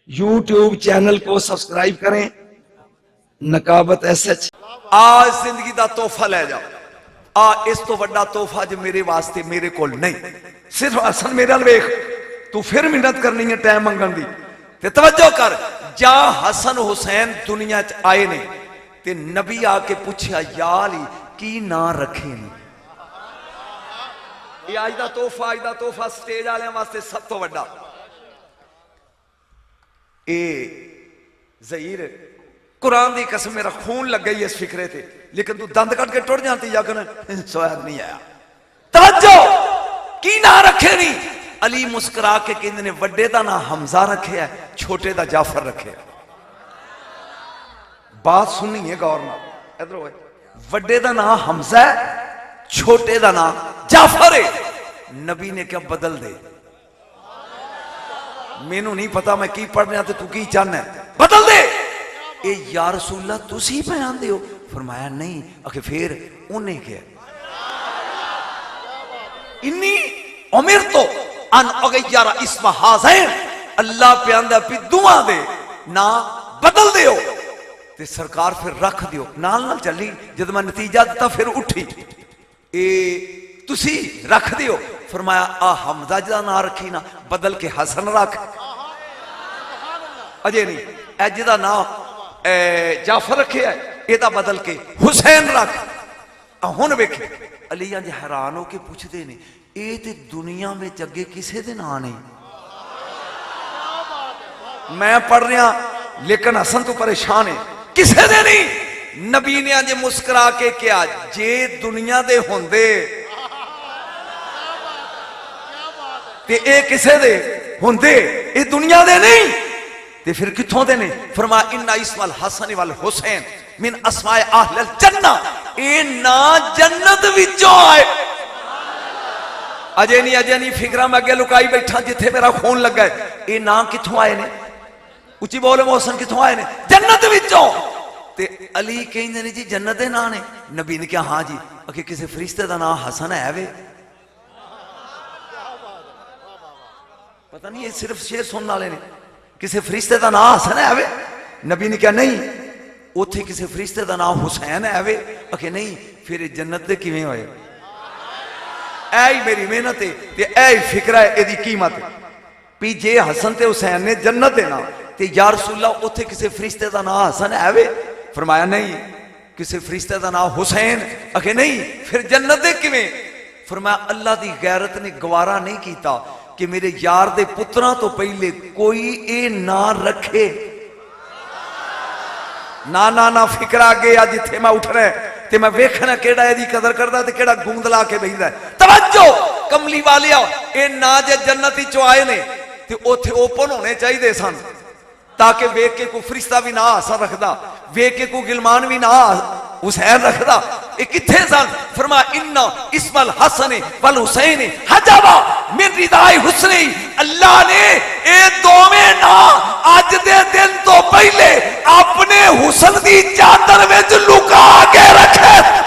YouTube channel کو subscribe کریں نقابت SH۔ آج زندگی دا تحفہ لے جاؤ، اس تو بڑا تحفہ جو میرے واسطے میرے کول نہیں، صرف حسن میرے الویخ تو پھر محنت کرنی ہے ٹائم منگن دی تے توجہ کر۔ جا حسن حسین دنیا چ آئے نے تے نبی آ کے پوچھا یا علی کی نا رکھے نہیں۔ یہ آج دا تحفہ سٹیج آلے واسطے سب تو بڑا۔ اے ظہیر قرآن دی قسم میرا خون لگ گئی اس فکرے تھے، لیکن تو دند کٹ کے ٹوڑ جانتی یا کنا سواد نہیں آیا۔ توجہ کی نہ رکھے نہیں، علی مسکرا کے کہندے نے وڈے دا نا حمزہ رکھے ہے، چھوٹے دا جعفر رکھے ہے۔ بات سننی ہے گورنا ادھر ہوئے، وڈے دا نا حمزہ ہے، چھوٹے دا نا جعفر ہے۔ نبی نے کیا بدل دے، میں نو نہیں پتا میں کی پڑھنے آتے تو کی چاہنا ہے، بدل دے۔ اے یا رسول اللہ تسی بیان دے ہو؟ فرمایا نہیں، اکھے پھر انہیں کیا انی امرتو ان اغیر اسم حاضر، اللہ پیان دے پی دعا دے نا بدل دے ہو تے سرکار پھر رکھ دیو نال نال چلی۔ جد میں نتیجہ دیتا پھر اٹھی، اے تسی رکھ دیو۔ فرمایا آ حمزہ جدا نہ رکھی نا بدل کے حسن رکھ، اجے نہیں اے جدا نا جعفر رکھے ہے یہ دا بدل کے حسین رکھ۔ ہن ویکھے علی جی حیران ہو کے پوچھ دے نے اے تے دنیا میں جگے کسے دے نا نہیں، میں پڑھ رہا لیکن حسن تو پریشان ہے کسے دے نہیں۔ نبی نے آج مسکرا کے کیا جے دنیا دے ہوندے تے اے کسے دے ہوندے، اے دنیا دے نہیں تے پھر کتھوں دے نہیں۔ فرمایا ان اسم الحسن والحسین من اسماء اہل الجنہ، اے نا جنت وچوں آئے۔ اجے نہیں فکرہ میں اگے لکائی بیٹھا جتھے میرا خون لگا ہے، اے نا کتھوں آئے نے، اچھی بولے محسن کتھوں آئے نے، جنت وچوں۔ تے علی کہیں نے جی جنت دے نا نے؟ نبی نے کہا ہاں جی، اکھے کسی فرشتے دا نا حسن ہے وے؟ پتہ نہیں یہ صرف شیر سننا والے نے، کسی فرشتے دا نام حسن ہے وے؟ نبی نے کہا نہیں، اوتھے کسی فرشتے دا نام حسین ہے وے؟ اکھے نہیں، پھر جنت دے کیویں ہوئے؟ اے میری محنت ہے تے اے فکرہ ہے ایدی قیمت ہے پی جے حسن تے حسین نے جنت دینا تے یا رسول اللہ اوتھے کسی فرشتے دا نام حسن ہے وے؟ فرمایا نہیں، کسی فرشتے دا نام حسین، اکھے نہیں، پھر جنت دے کیویں؟ فرمایا اللہ دی غیرت نے گوارا نہیں کیتا کہ میرے یار دے پتران تو پہلے کوئی اے نہ رکھے۔ نا فکر آگے آج جتھے میں اٹھ رہے تے میں ویکھنا کیڑا ہے دی قدر کردہ تے کیڑا گوندلا کے بہیدہ ہے۔ توجہ کملی والیا، اے نا جے جنتی چو آئے نے تے اوتھے اوپن ہونے چاہی دے سن تاکہ ویک کے کو فرشتہ بھی نہ آسا رکھ دا، ویک کے کو گلمان بھی نہ حسین رکھ دا۔ ایک کتھے سن؟ فرما انہا اسم الحسن والحسین حجابا من ردائی حسنی، اللہ نے اے دومیں نا آج دے دن تو پہلے اپنے حسن دی چادر میں جو لکا کے رکھے۔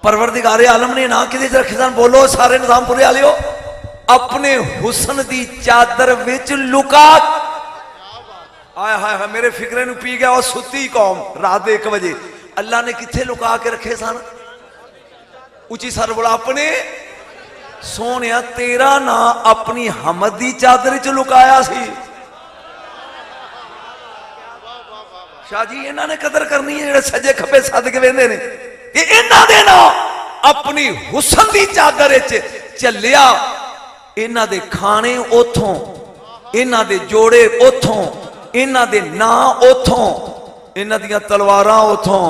پروردگار عالم نے نا کدی رکھے سن، بولو سارے نظام پورے آلے ہو، اپنے حسن دی چادر وچ لکا۔ آئے ہائے میرے فکرے نو پی گیا اور ستی قوم رات 1 بجے، اللہ نے کتھے لکا کے رکھے سن؟ اچھی سر بڑا اپنے سونیا تیرا نا اپنی حمد دی چادر چ لکایا سی۔ شاہ جی انہاں نے قدر کرنی ہے، سجے کھپے صدقے ویندے نے، یہ انہاں دے نا اپنی حسن دی چادر چلیا، انہاں دے کھانے اوتھوں، انہاں دے جوڑے اوتھوں، انہاں دے نا اوتھوں، انہاں دیاں تلواراں اوتھوں،